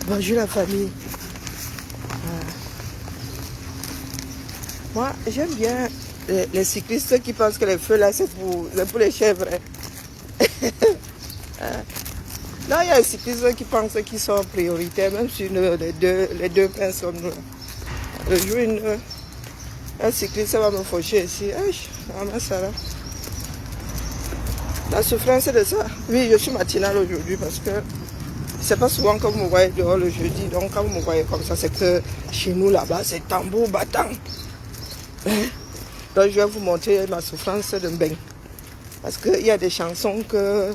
Bonjour la famille. Moi, j'aime bien les cyclistes qui pensent que les feux là, c'est pour les chèvres. Là, il y a des cyclistes qui pensent qu'ils sont prioritaires, même si les deux personnes. Le jour, un cycliste va me faucher ici. Ça là. La souffrance de ça. Oui, je suis matinale aujourd'hui parce que c'est pas souvent que vous me voyez dehors le jeudi. Donc quand vous me voyez comme ça, c'est que chez nous là-bas, c'est tambour battant. Donc je vais vous montrer ma souffrance de Mbeng. Parce qu'il y a des chansons que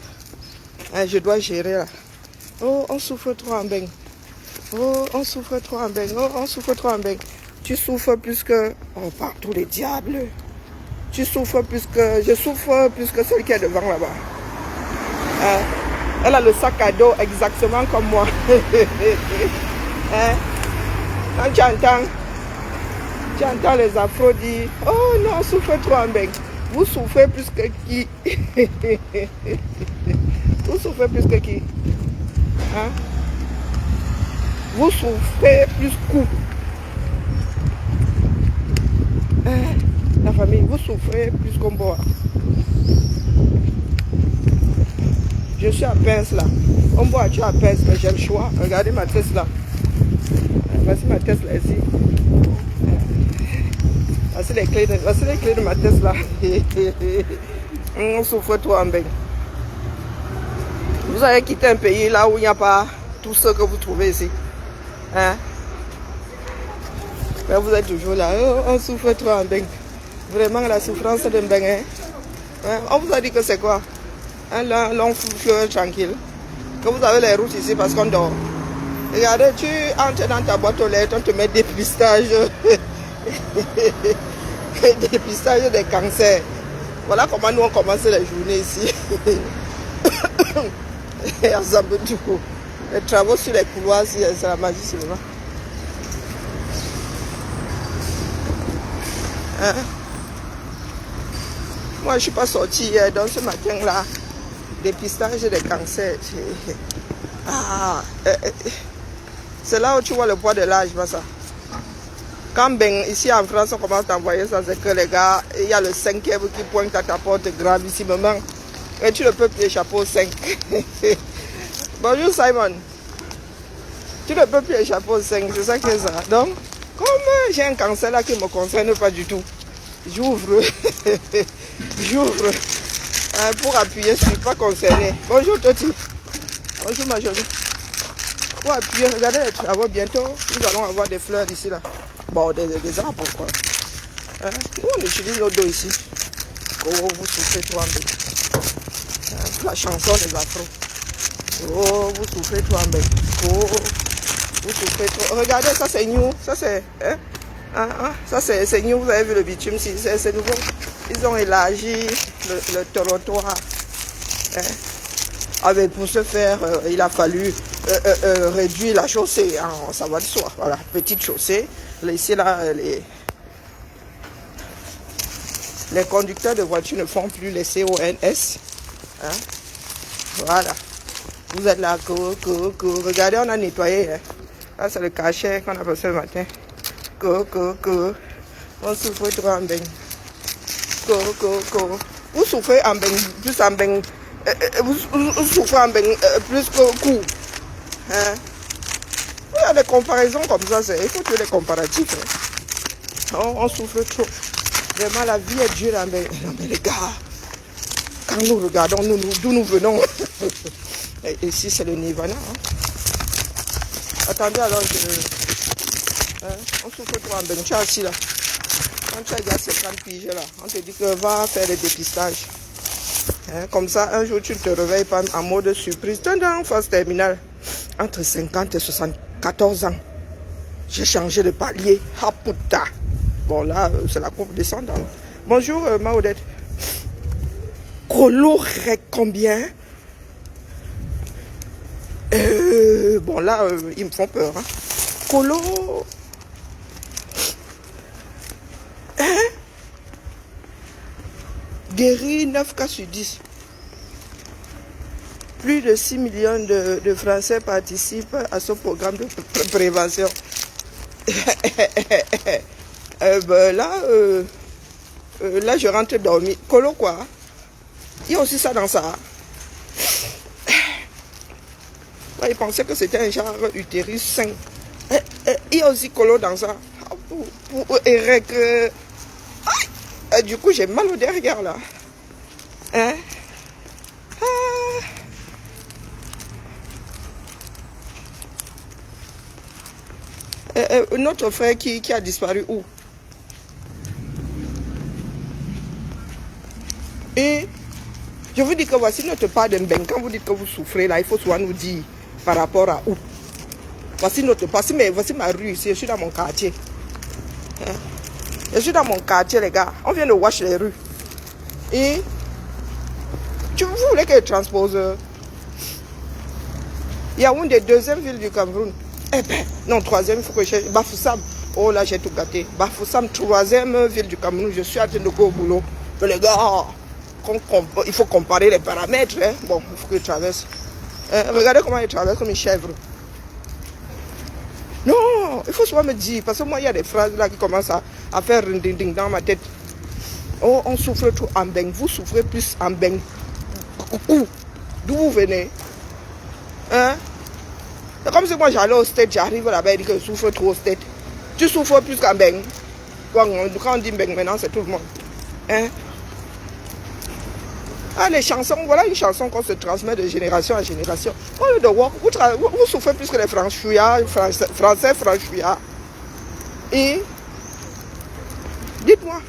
je dois gérer là. Oh, on souffre trop en Mbeng. Oh, on souffre trop en Mbeng. Oh, on souffre trop en Mbeng. Tu souffres plus que... Oh, partout les diables. Tu souffres plus que... Je souffre plus que celle qui est devant là-bas. Elle a le sac à dos exactement comme moi. Quand tu entends les afros dire « Oh non, on souffre trop en Mbeng. » Vous souffrez plus que qui? Vous souffrez plus que qui? Vous souffrez plus que... La famille, vous souffrez plus qu'on boit. Je suis à Pince là. On boit, tu es à Pince, mais j'ai le choix. Regardez ma Tesla. Voici ma Tesla ici. Voici les clés de ma Tesla. On souffre trop en Mbeng. Vous avez quitté un pays là où il n'y a pas tout ce que vous trouvez ici. Mais vous êtes toujours là. Oh, on souffre trop en Mbeng. Vraiment la souffrance de Mbeng. On vous a dit que c'est quoi? Un long fleuve tranquille. Que vous avez les routes ici parce qu'on dort. Regardez, tu entres dans ta boîte aux lettres, on te met des dépistage. Dépistage des cancers. Voilà comment nous on commence les journées ici. À Zambedou. Les travaux sur les couloirs, c'est la magie seulement. Moi, je ne suis pas sortie hier, donc ce matin-là, dépistage des cancers. C'est là où tu vois le poids de l'âge, ça. Quand ici en France, on commence à envoyer ça, c'est que les gars, il y a le 5e qui pointe à ta porte gravissimement. Et tu ne peux plus échapper au 5. Bonjour Simon. Tu ne peux plus échapper au 5, c'est ça que c'est ça. Donc, comme j'ai un cancer là qui ne me concerne pas du tout, j'ouvre. J'ouvre. Pour appuyer, je ne suis pas concerné. Bonjour Toti. Bonjour ma jolie. Pour appuyer, regardez les travaux, bientôt, nous allons avoir des fleurs ici là. Bon, des arbres quoi. Nous on utilise nos dos ici. Oh, vous souffrez trop en Mbeng. La chanson des afros. Oh, vous souffrez trop en Mbeng. Oh, vous souffrez trop. Regardez, ça c'est new. Ça c'est... ça c'est new, vous avez vu le bitume, c'est nouveau. Ils ont élargi le trottoir. Pour ce faire, il a fallu réduire la chaussée. Ça va de soi. Voilà, petite chaussée. Ici, là, les conducteurs de voitures ne font plus les CONS. Voilà. Vous êtes là, regardez, on a nettoyé. Là, c'est le cachet qu'on a passé le matin. On souffre trop en Mbeng. Vous souffrez en Mbeng, plus en Mbeng. Vous souffrez en Mbeng plus que coup. Il y a des comparaisons comme ça, il faut tuer les comparatifs. On souffre trop. Vraiment, la vie est dure en Mbeng. Non, mais les gars, quand nous regardons d'où nous venons, et ici c'est le Nirvana. Attendez alors, on souffre trop en Mbeng. Tu es assis là. Quand tu as déjà 50 piges là, on te dit que va faire le dépistage. Comme ça, un jour tu ne te réveilles pas en mode surprise. En phase terminale, entre 50 et 74 ans, j'ai changé de palier. Ah putain. Bon là, c'est la courbe descendante. Bonjour Maodette. Colorait combien? Bon là, ils me font peur. Colo... Guéri 9 cas sur 10. Plus de 6 millions de Français participent à ce programme de prévention. Là, je rentre dormir. Colo quoi? Il y a aussi ça dans ça. Ouais, il pensait que c'était un genre utérus sain. Il y a aussi colo dans ça. Du coup, j'ai mal au derrière là. Hein? Notre frère qui a disparu où? Et je vous dis que voici notre part d'un bain. Quand vous dites que vous souffrez là, il faut souvent nous dire par rapport à où. Voici notre part. Voici ma rue ici. Je suis dans mon quartier. Hein? Je suis dans mon quartier, les gars. On vient de wash les rues. Et vous voulez que je transpose Yaoundé, deuxième ville du Cameroun. Eh ben, non, troisième, il faut que je cherche. Bafoussam. Oh là, j'ai tout gâté. Bafoussam, troisième ville du Cameroun. Je suis en train de go au boulot. Mais les gars, il faut comparer les paramètres. Hein. Bon, il faut que je traverse. Regardez comment je traverse comme une chèvre. Non, il faut souvent me dire. Parce que moi, il y a des phrases là qui commencent à faire ding dans ma tête. Oh, on souffre trop en Beng. Vous souffrez plus en Beng. Où? D'où vous venez? Hein? C'est comme si moi j'allais au stade, j'arrive là-bas et dis que je souffre trop au stade. Tu souffres plus qu'en Beng. Quand on dit Beng maintenant, c'est tout le monde. Hein? Ah, les chansons, voilà une chanson qu'on se transmet de génération en génération. Au lieu de voir, vous souffrez plus que les franchouillards, français franchouillards. Et dites-moi,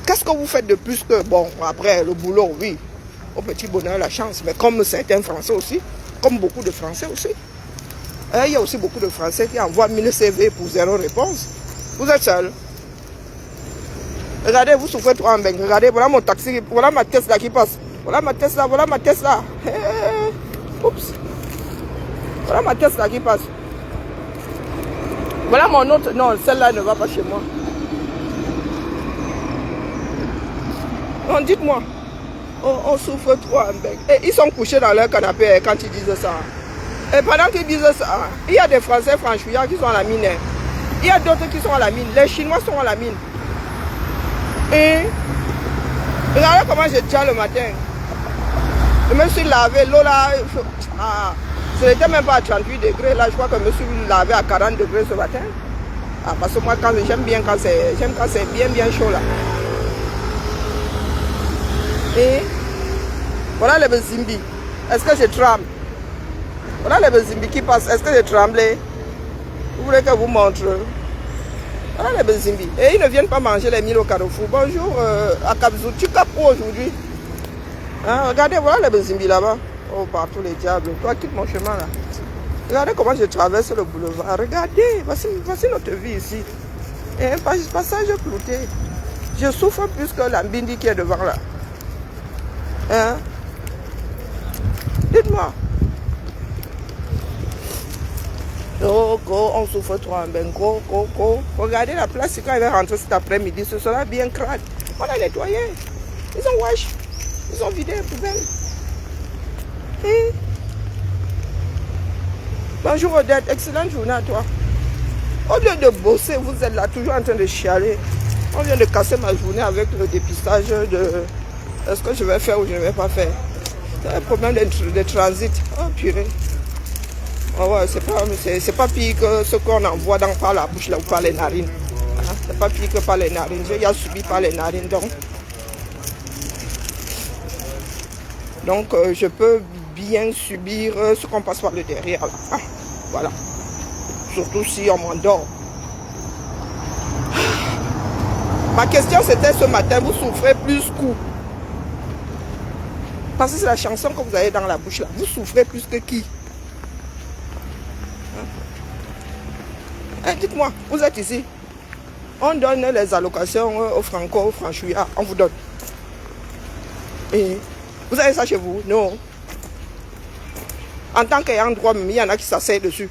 qu'est-ce que vous faites de plus que, bon, après le boulot, oui, au petit bonheur, la chance, mais comme certains Français aussi, comme beaucoup de Français aussi. Il y a aussi beaucoup de Français qui envoient 1000 CV pour 0 réponse. Vous êtes seul. Regardez, vous souffrez trop en Beng. Regardez, voilà mon taxi, voilà ma Tesla qui passe. Voilà ma Tesla, voilà ma Tesla. Oups. Voilà ma Tesla qui passe. Voilà mon autre. Non, celle-là ne va pas chez moi. Non, dites-moi. On souffre trop en Beng. Et ils sont couchés dans leur canapé quand ils disent ça. Et pendant qu'ils disent ça, il y a des Français franchouillards qui sont à la mine. Il y a d'autres qui sont à la mine. Les Chinois sont à la mine. Et regardez comment je tiens le matin. Je me suis lavé, l'eau là, ce n'était même pas à 38 degrés. Là, je crois que je me suis lavé à 40 degrés ce matin. Parce que moi, j'aime bien quand c'est bien chaud là. Et voilà les Bezimbi. Est-ce que je tremble? Voilà les Bezimbi qui passent. Est-ce que je tremble? Vous voulez que je vous montre? Voilà les Bezimbi. Et ils ne viennent pas manger les 1000 au Carrefour. Bonjour à Kabzou. Tu capes où aujourd'hui? Hein, regardez, voilà les Bezimbi là-bas. Oh, partout les diables. Toi, quitte mon chemin là. Regardez comment je traverse le boulevard. Regardez, voici notre vie ici. Et un passage clouté. Je souffre plus que la Mbindi qui est devant là. Hein? Dites-moi. Oh, on souffre trop en Bengo. Regardez la place quand il va rentrer cet après-midi. Ce sera bien crade. On a nettoyé. Ils ont wash. Ils ont vidé les poubelles. Et... Bonjour Odette. Excellente journée à toi. Au lieu de bosser, vous êtes là toujours en train de chialer. On vient de casser ma journée avec le dépistage de... Est-ce que je vais faire ou je ne vais pas faire? C'est un problème de transit. Oh purée. Oh ouais, c'est pas pire que ce qu'on envoie par la bouche là, ou par les narines. Hein? C'est pas pire que par les narines. J'ai déjà subi par les narines donc je peux bien subir ce qu'on passe par le derrière là. Ah, voilà. Surtout si on m'endort. Ma question c'était ce matin, vous souffrez plus qu'où? Parce que c'est la chanson que vous avez dans la bouche là. Vous souffrez plus que qui? Hein? Dites-moi, vous êtes ici. On donne les allocations aux franco, aux franchouillards. On vous donne. Et vous avez ça chez vous? Non. En tant qu'ayant droit, il y en a qui s'asseyent dessus.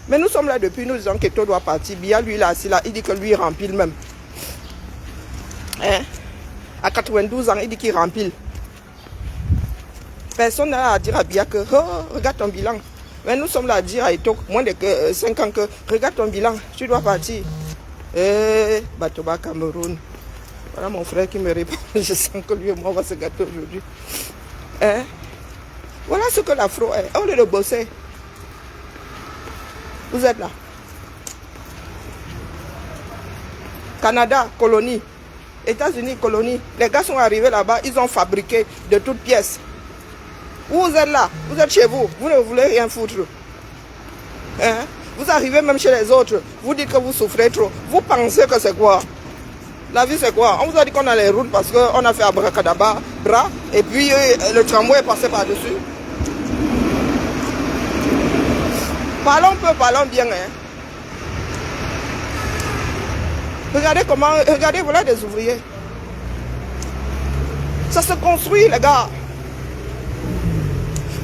Mais nous sommes là depuis, nous disons que tout doit partir. Bia, lui, là, assis là, il dit que lui, il remplit même. Hein? À 92 ans, il dit qu'il remplit. Personne n'a à dire à Biya que oh, regarde ton bilan. Mais nous sommes là à dire à Eto, moins de 5 ans, que regarde ton bilan, tu dois partir. Batoba Cameroun. Voilà mon frère qui me répond. Je sens que lui et moi on va se gâter aujourd'hui. Hein? Voilà ce que l'afro est. Au lieu de bosser, vous êtes là. Canada, colonie. États-Unis, colonie. Les gars sont arrivés là-bas, ils ont fabriqué de toutes pièces. Vous êtes là, vous êtes chez vous, vous ne voulez rien foutre. Hein? Vous arrivez même chez les autres, vous dites que vous souffrez trop. Vous pensez que c'est quoi? La vie c'est quoi? On vous a dit qu'on a les routes parce qu'on a fait abracadabra, et puis le tramway est passé par-dessus. Parlons peu, parlons bien. Hein? Regardez comment, regardez, voilà des ouvriers. Ça se construit, les gars.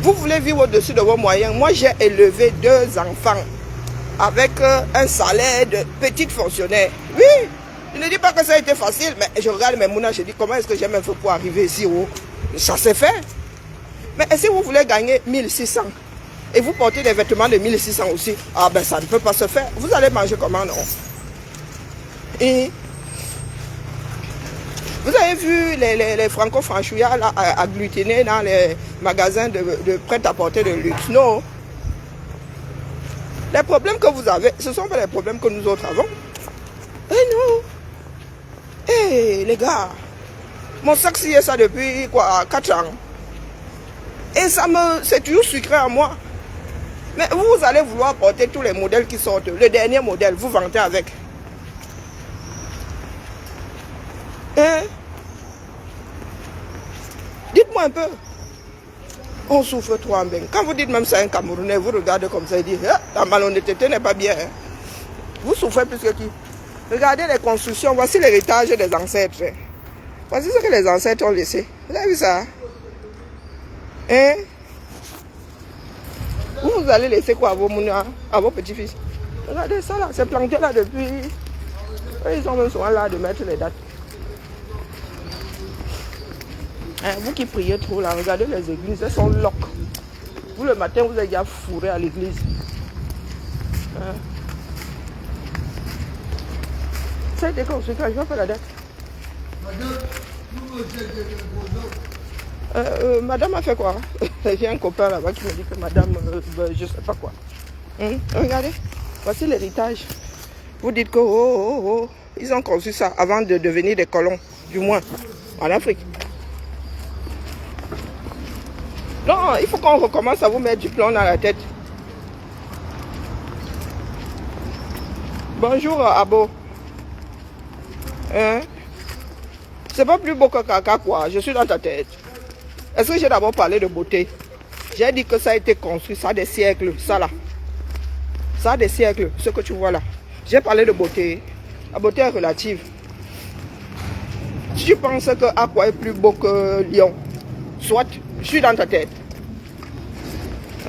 Vous voulez vivre au-dessus de vos moyens. Moi, j'ai élevé 2 enfants avec un salaire de petite fonctionnaire. Oui, je ne dis pas que ça a été facile, mais je regarde mes mounas, je dis comment est-ce que j'ai même fait pour arriver ici haut. Ça s'est fait. Mais si vous voulez gagner 1600 et vous portez des vêtements de 1600 aussi, ah ben ça ne peut pas se faire. Vous allez manger comment, non? Et vous avez vu les franco-franchouillards là, agglutinés dans les magasins de prêt-à-porter de luxe? Non. Les problèmes que vous avez, ce ne sont pas les problèmes que nous autres avons. Eh non. Eh les gars, mon sac c'est ça depuis quoi, 4 ans. Et c'est toujours sucré à moi. Mais vous allez vouloir porter tous les modèles qui sortent. Le dernier modèle, vous vantez avec. Hein? Dites-moi un peu. On souffre trop en bain. Quand vous dites même ça à un Camerounais, vous regardez comme ça et dites, la malhonnêteté n'est pas bien. Hein? Vous souffrez plus que qui? Regardez les constructions, voici l'héritage des ancêtres. Voici ce que les ancêtres ont laissé. Vous avez vu ça? Hein? Vous allez laisser quoi à vos petits-fils? Regardez ça là, c'est planté là depuis. Ils ont même soin là de mettre les dates. Hein, vous qui priez trop là, regardez les églises, elles sont loques. Vous le matin, vous êtes déjà fourré à l'église. Hein? Ça a été construit quand je vais faire la date. Madame a fait quoi? J'ai un copain là-bas qui me dit que madame, je sais pas quoi. Regardez, voici l'héritage. Vous dites que ils ont construit ça avant de devenir des colons, du moins en Afrique. Non, il faut qu'on recommence à vous mettre du plomb dans la tête. Bonjour Abo. Hein? C'est pas plus beau que caca quoi, je suis dans ta tête. Est-ce que j'ai d'abord parlé de beauté? J'ai dit que ça a été construit, ça a des siècles, ça là. Ça a des siècles, ce que tu vois là. J'ai parlé de beauté. La beauté est relative. Si tu penses que Aqua est plus beau que Lyon, soit, je suis dans ta tête.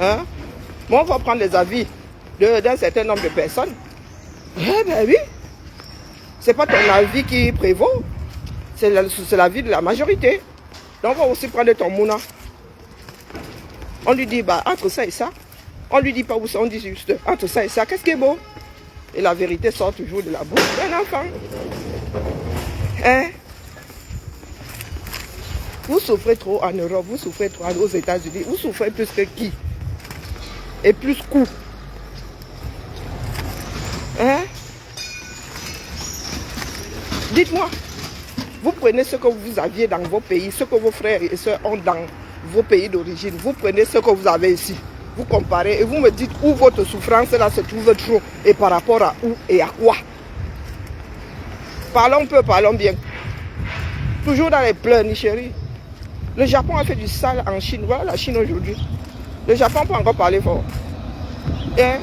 Hein? Bon, on va prendre les avis d'un certain nombre de personnes. Eh ben oui. C'est pas ton avis qui prévaut. C'est l'avis de la majorité. Donc on va aussi prendre ton mouna. On lui dit, bah, entre ça et ça. On lui dit pas où ça, on dit juste, entre ça et ça, qu'est-ce qui est beau? Et la vérité sort toujours de la bouche d'un enfant. Hein? Vous souffrez trop en Europe, vous souffrez trop aux États-Unis, vous souffrez plus que qui? Et plus coup. Hein? Dites-moi, vous prenez ce que vous aviez dans vos pays, ce que vos frères et sœurs ont dans vos pays d'origine, vous prenez ce que vous avez ici, vous comparez et vous me dites où votre souffrance là se trouve trop et par rapport à où et à quoi. Parlons peu, parlons bien. Toujours dans les pleurs, ni chérie. Le Japon a fait du sale en Chine. Voilà la Chine aujourd'hui. Le Japon peut encore parler fort. Et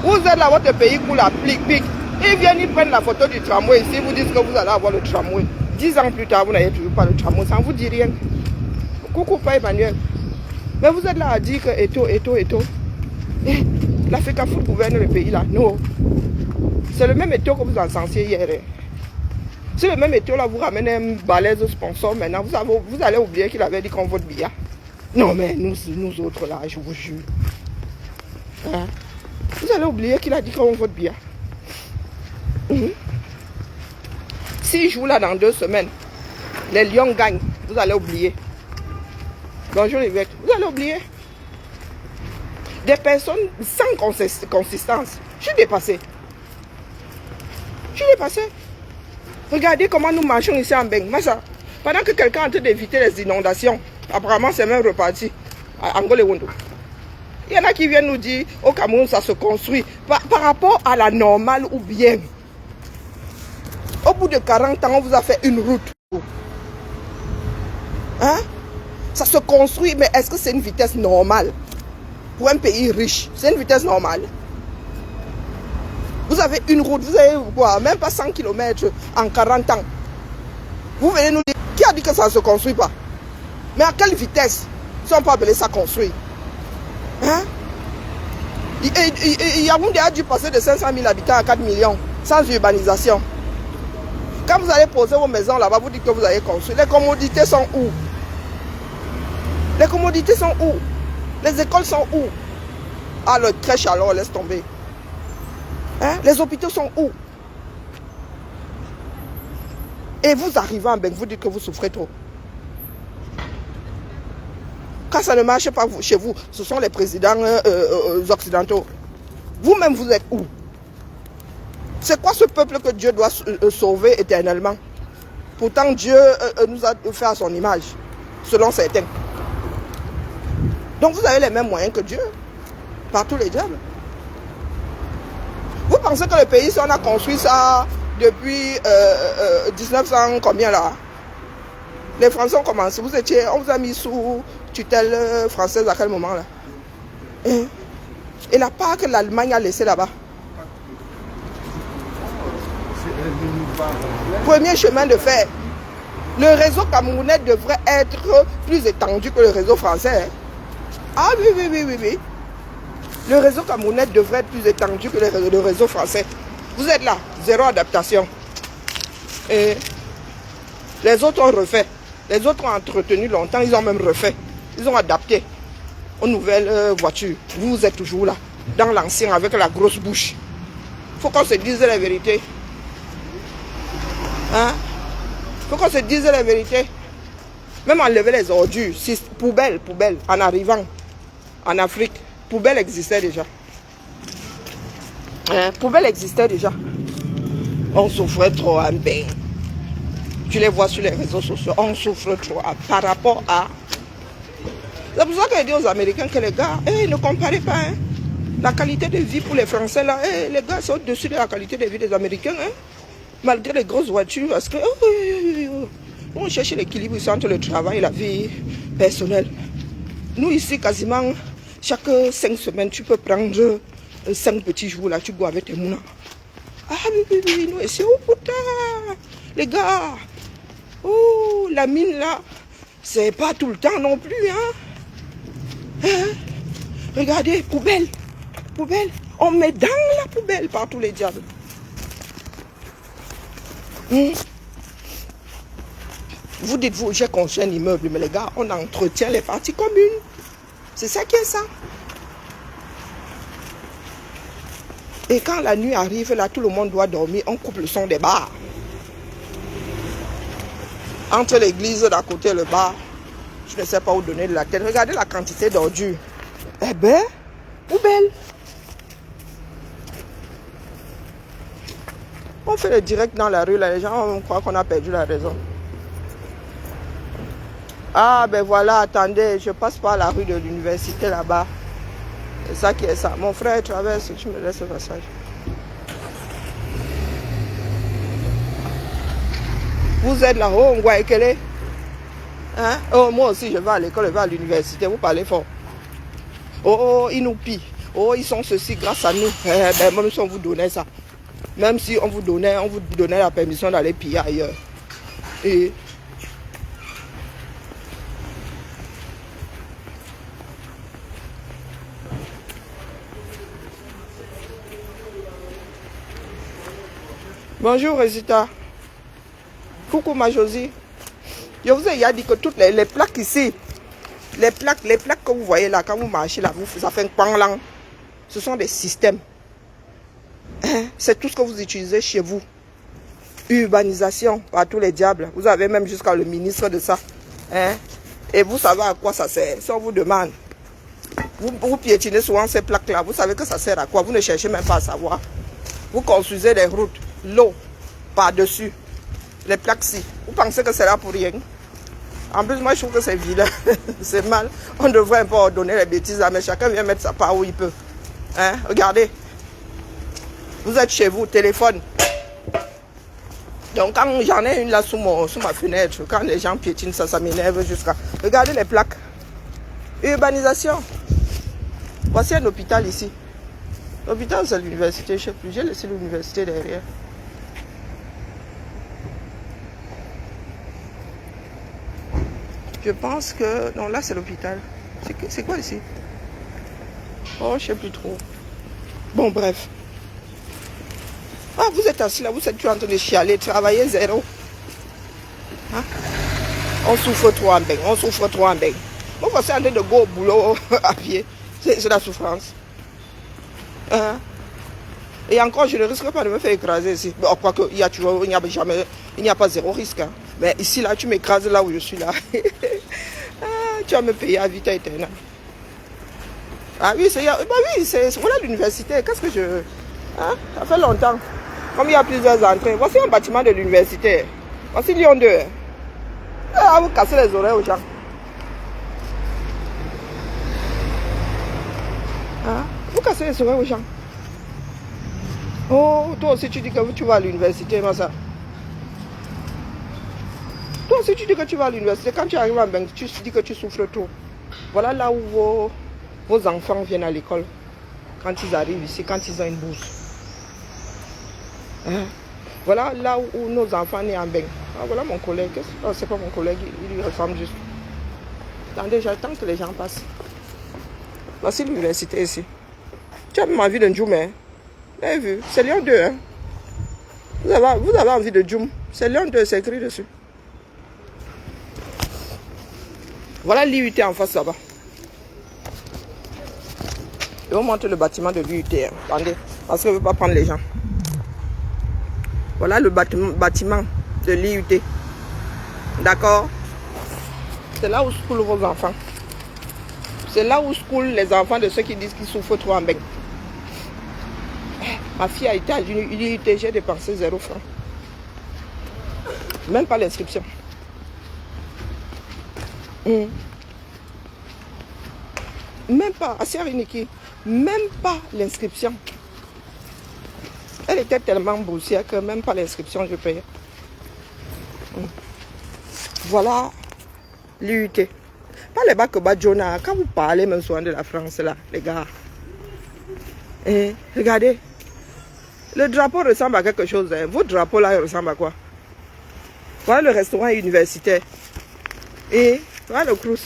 vous êtes là, votre pays coule à plic-plic. Ils viennent, ils prennent la photo du tramway ici, vous disent que vous allez avoir le tramway. 10 ans plus tard, vous n'avez toujours pas le tramway. Ça ne vous dit rien. Coucou, pas Emmanuel. Mais vous êtes là à dire que Eto. L'Afrique Foot gouverne le pays là. Non. C'est le même Eto que vous encensiez hier. C'est le même Eto là, vous ramenez un balèze sponsor maintenant. Vous allez oublier qu'il avait dit qu'on vote Biya. Non, mais nous autres là, je vous jure. Hein? Vous allez oublier qu'il a dit qu'on vote bien. 6 jours là, dans 2 semaines, les Lions gagnent. Vous allez oublier. Bonjour l'évêque. Vous allez oublier. Des personnes sans consistance. Je suis dépassé. Je suis dépassé. Regardez comment nous marchons ici en Beng. Pendant que quelqu'un est en train d'éviter les inondations, apparemment c'est même reparti à Angola et Wondo. Il y en a qui viennent nous dire au Cameroun ça se construit par rapport à la normale ou bien. Au bout de 40 ans, on vous a fait une route. Hein? Ça se construit, mais est-ce que c'est une vitesse normale? Pour un pays riche, c'est une vitesse normale. Vous avez une route, vous avez quoi? Même pas 100 km en 40 ans. Vous venez nous dire, qui a dit que ça ne se construit pas? Mais à quelle vitesse? Si on peut appeler ça construit. Hein? Yaoundé a dû passer de 500 000 habitants à 4 millions, sans urbanisation. Quand vous allez poser vos maisons là-bas, vous dites que vous avez construit. Les commodités sont où? Les commodités sont où? Les écoles sont où? Ah, le crèche alors, laisse tomber. Hein? Les hôpitaux sont où? Et vous arrivez en Beng, vous dites que vous souffrez trop. Quand ça ne marche pas chez vous, ce sont les présidents occidentaux. Vous-même, vous êtes où? C'est quoi ce peuple que Dieu doit sauver éternellement? Pourtant, Dieu nous a fait à son image, selon certains. Donc, vous avez les mêmes moyens que Dieu, par tous les diables. Vous pensez que le pays, si on a construit ça depuis 1900, combien là? Les Français ont commencé. On vous a mis sous tutelle française à quel moment là? Et la part que l'Allemagne a laissée là-bas. Premier chemin de fer. Le réseau camerounais devrait être plus étendu que le réseau français. Hein? Ah oui. Le réseau camerounais devrait être plus étendu que le réseau français. Vous êtes là, zéro adaptation. Et les autres ont refait. Les autres ont entretenu longtemps, ils ont même refait. Ils ont adapté aux nouvelles voitures. Vous êtes toujours là, dans l'ancien, avec la grosse bouche. Il faut qu'on se dise la vérité. Hein? Il faut qu'on se dise la vérité. Même enlever les ordures, poubelle, en arrivant en Afrique, poubelle existait déjà. Poubelle existait déjà. On souffrait trop en Beng. Tu les vois sur les réseaux sociaux, on souffre trop par rapport à... C'est pour ça que je dis aux Américains que les gars, ne comparez pas. Hein. La qualité de vie pour les Français, là, les gars, c'est au-dessus de la qualité de vie des Américains. Hein. Malgré les grosses voitures, parce que... on cherche l'équilibre ici entre le travail et la vie personnelle. Nous ici, quasiment, chaque 5 semaines, tu peux prendre 5 petits jours, là, tu bois avec tes moulins. Ah oui, nous ici, oh putain, les gars, oh, la mine là, c'est pas tout le temps non plus, hein. Regardez, poubelle, on met dans la poubelle par tous les diables. Vous dites-vous, j'ai construit un immeuble, mais les gars, on entretient les parties communes. C'est ça qui est ça. Et quand la nuit arrive, là, tout le monde doit dormir, on coupe le son des bars. Entre l'église d'à côté et le bar, je ne sais pas où donner de la tête. Regardez la quantité d'ordures. Eh ben, poubelle. On fait le direct dans la rue, là, les gens croient qu'on a perdu la raison. Ah ben voilà, attendez, je passe par la rue de l'université là-bas. C'est ça qui est ça. Mon frère traverse, tu me laisses le passage. Vous êtes là, oh, Ngwaekele. Hein? Oh, moi aussi, je vais à l'école, je vais à l'université, vous parlez fort. Oh, ils nous pillent. Oh, ils sont ceci grâce à nous. Ben, même si on vous donnait ça. Même si on vous donnait la permission d'aller piller ailleurs. Et... Bonjour, Rosita. Coucou, ma Josie. Je vous ai dit que toutes les plaques ici, Les plaques que vous voyez là, quand vous marchez là, ça fait un panglang. Ce sont des systèmes. Hein? C'est tout ce que vous utilisez chez vous. Urbanisation par tous les diables. Vous avez même jusqu'à le ministre de ça. Hein? Et vous savez à quoi ça sert. Si on vous demande, vous piétinez souvent ces plaques-là. Vous savez que ça sert à quoi. Vous ne cherchez même pas à savoir. Vous construisez des routes, l'eau par-dessus. Les plaques-ci. Vous pensez que c'est là pour rien. En plus, moi, je trouve que c'est vilain. C'est mal. On devrait un peu ordonner les bêtises là, mais chacun vient mettre sa part où il peut. Hein? Regardez. Vous êtes chez vous, téléphone. Donc, quand j'en ai une là sous ma fenêtre, quand les gens piétinent, ça m'énerve jusqu'à... Regardez les plaques. Urbanisation. Voici un hôpital ici. L'hôpital, c'est l'université, je ne sais plus. J'ai laissé l'université derrière. Je pense que... Non, là, c'est l'hôpital. C'est quoi ici? Oh, je ne sais plus trop. Bon, bref. Ah, vous êtes assis là, vous êtes en train de chialer, travailler zéro. Hein? On souffre trop en bain, on souffre trop en bain. Moi, je suis en train de go au boulot à pied. C'est la souffrance. Hein? Et encore, je ne risque pas de me faire écraser ici. Bon, quoique, il n'y a pas zéro risque. Hein. Mais ici, là, tu m'écrases là où je suis là. Ah, tu vas me payer à vita éternelle. Ah oui, voilà l'université. Qu'est-ce que je... Hein? Ça fait longtemps. Comme il y a plusieurs entrées. Voici un bâtiment de l'université. Voici Lyon 2. Ah, vous cassez les oreilles aux gens. Hein? Vous cassez les oreilles aux gens. Oh, toi aussi tu dis que tu vas à l'université, Massa. Toi aussi tu dis que tu vas à l'université. Quand tu arrives en Beng, tu dis que tu souffres trop. Voilà là où vos enfants viennent à l'école. Quand ils arrivent ici, quand ils ont une bourse. Hein? Voilà là où nos enfants nés en Beng. Ah, voilà mon collègue. Oh, c'est pas mon collègue, il lui ressemble juste. Attendez, j'attends que les gens passent. Voici l'université ici. Tu as même envie de Djoum, hein? Vous avez vu? C'est Lyon 2, hein? Vous avez envie de Djoum. C'est Lyon 2, c'est écrit dessus. Voilà l'IUT en face là-bas. Je vais vous montrer le bâtiment de l'IUT. Hein. Attendez, parce que je ne veux pas prendre les gens. Voilà le bâtiment de l'IUT. D'accord? C'est là où schoolent vos enfants. C'est là où schoolent les enfants de ceux qui disent qu'ils souffrent trop en Beng. Ma fille a été à l'IUT, j'ai dépensé 0 francs. Même pas l'inscription. Même pas, Assia Riniki, même pas l'inscription. Elle était tellement boursière que même pas l'inscription je payais. Voilà l'IUT. Pas les bacs Badjona, quand vous parlez même souvent de la France là, les gars. Et regardez, le drapeau ressemble à quelque chose. Hein. Votre drapeau là, il ressemble à quoi? Voilà le restaurant universitaire. Et voilà le Crous,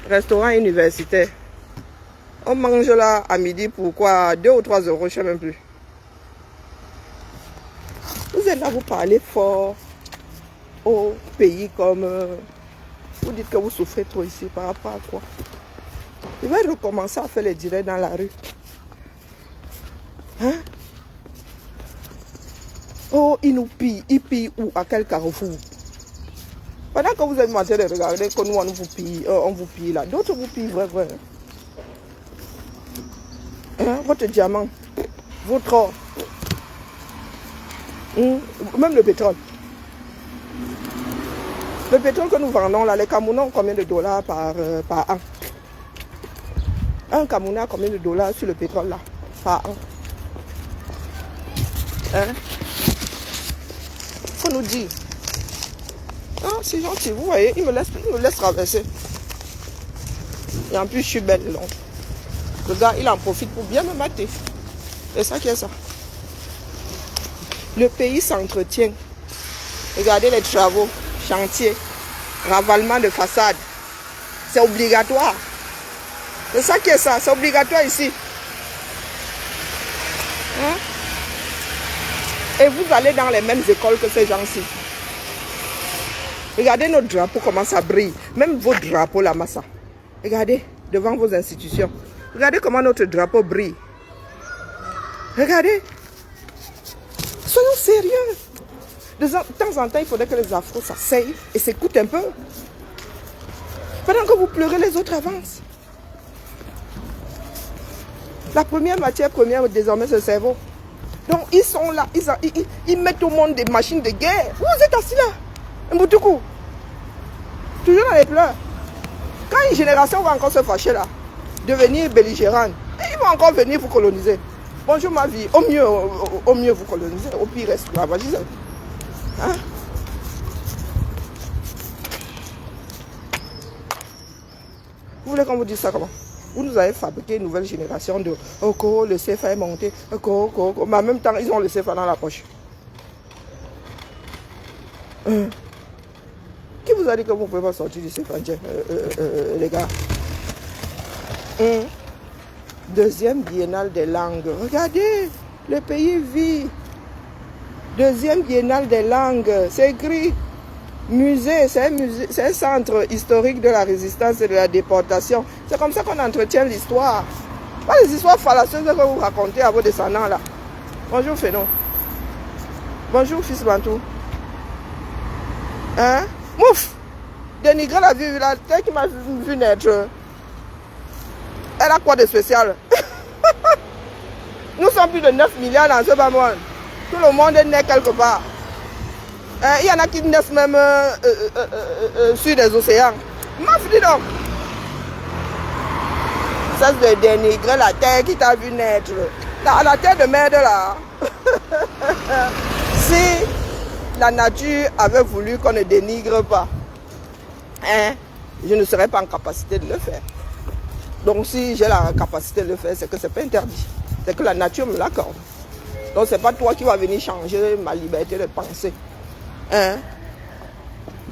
restaurant universitaire. On mange là à midi pour quoi? 2 ou 3 euros, je ne sais même plus. Vous êtes là, vous parlez fort au pays comme... vous dites que vous souffrez trop ici, par rapport à quoi? Je vais recommencer à faire les directs dans la rue. Hein? Oh, ils nous pillent. Ils pillent où? À quel carrefour? Pendant que vous êtes en train de regarder que nous, on vous pille là. D'autres vous pillent vrai. Hein? Votre diamant, votre or, même le pétrole. Le pétrole que nous vendons là, les Camerounais ont combien de dollars par an? Un Camerounais a combien de dollars sur le pétrole là, par an? Hein? Faut nous dire. Ah, c'est gentil, vous voyez, il me laisse traverser. Et en plus, je suis belle, non? Le gars, il en profite pour bien me mater. C'est ça qui est ça. Le pays s'entretient. Regardez les travaux, chantiers, ravalement de façade. C'est obligatoire. C'est ça qui est ça, c'est obligatoire ici. Hein? Et vous allez dans les mêmes écoles que ces gens-ci. Regardez notre drapeau, comment ça brille. Même vos drapeaux, la massa. Regardez devant vos institutions. Regardez comment notre drapeau brille. Regardez. Soyons sérieux. De temps en temps, il faudrait que les Afros s'asseyent et s'écoutent un peu. Pendant que vous pleurez, les autres avancent. La première matière première, désormais, c'est le cerveau. Donc, ils sont là. Ils mettent au monde des machines de guerre. Vous êtes assis là. Mboutoukou. Toujours dans les pleurs. Quand une génération va encore se fâcher là, devenir belligérante, ils vont encore venir vous coloniser. Bonjour ma vie. Au mieux vous coloniser. Au pire, esclavagiser. Hein? Vous voulez qu'on vous dise ça comment? Vous nous avez fabriqué une nouvelle génération de le CFA est monté, mais en même temps, ils ont le CFA dans la poche. Qui vous a dit que vous ne pouvez pas sortir du CFA, les gars? Deuxième biennale des langues. Regardez, le pays vit. Deuxième biennale des langues. C'est écrit musée, c'est un centre historique de la résistance et de la déportation. C'est comme ça qu'on entretient l'histoire. Pas les histoires fallacieuses que vous racontez à vos descendants là. Bonjour Fénon. Bonjour fils Bantou. Hein? Mouf! Dénigrer la vie, la tête qui m'a vu naître. Elle a quoi de spécial? Nous sommes plus de 9 milliards dans ce bas monde. Tout le monde est né quelque part. Il y en a qui naissent même sur les océans. M'af, dis donc. Ça c'est de dénigrer la terre qui t'a vu naître. La terre de merde là. Si la nature avait voulu qu'on ne dénigre pas, je ne serais pas en capacité de le faire. Donc si j'ai la capacité de le faire, c'est que ce n'est pas interdit. C'est que la nature me l'accorde. Donc ce n'est pas toi qui vas venir changer ma liberté de penser.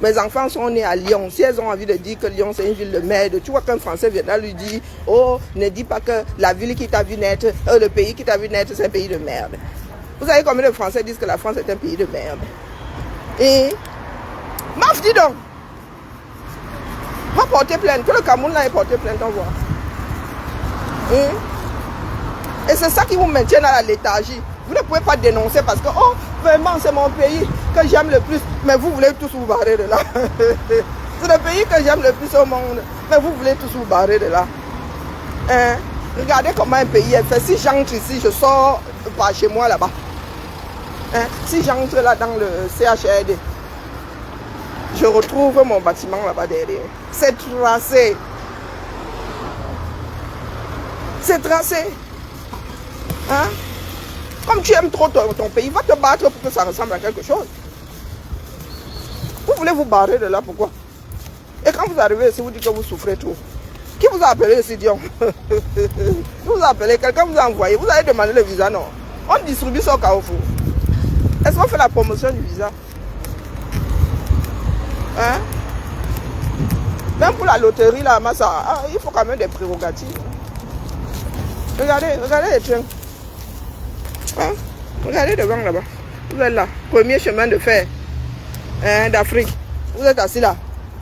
Mes enfants sont nés à Lyon. Si elles ont envie de dire que Lyon c'est une ville de merde, tu vois qu'un Français viendra lui dire, oh, ne dis pas que la ville qui t'a vu naître, le pays qui t'a vu naître, c'est un pays de merde. Vous savez combien de Français disent que la France est un pays de merde? Et Maf, dis donc, va porter plainte, que le Cameroun là ait porté plainte, on voit. Et c'est ça qui vous maintient dans la léthargie. Vous ne pouvez pas dénoncer parce que, oh, vraiment, c'est mon pays que j'aime le plus. Mais vous voulez tous vous barrer de là. C'est le pays que j'aime le plus au monde. Mais vous voulez tous vous barrer de là. Regardez comment un pays est fait. Si j'entre ici, je sors par chez moi là-bas. Si j'entre là dans le CHRD, je retrouve mon bâtiment là-bas derrière. C'est tracé. C'est tracé. Comme tu aimes trop ton pays, va te battre pour que ça ressemble à quelque chose. Vous voulez vous barrer de là, pourquoi? Et quand vous arrivez ici, vous dites que vous souffrez trop. Qui vous a appelé ici, Dion? Vous a appelé, quelqu'un vous a envoyé, vous avez demandé le visa, non? On distribue ça au Carrefour. Est-ce qu'on fait la promotion du visa? Même pour la loterie, là, il faut quand même des prérogatives. Regardez les trains. Regardez devant là-bas. Vous êtes là. Premier chemin de fer d'Afrique. Vous êtes assis là.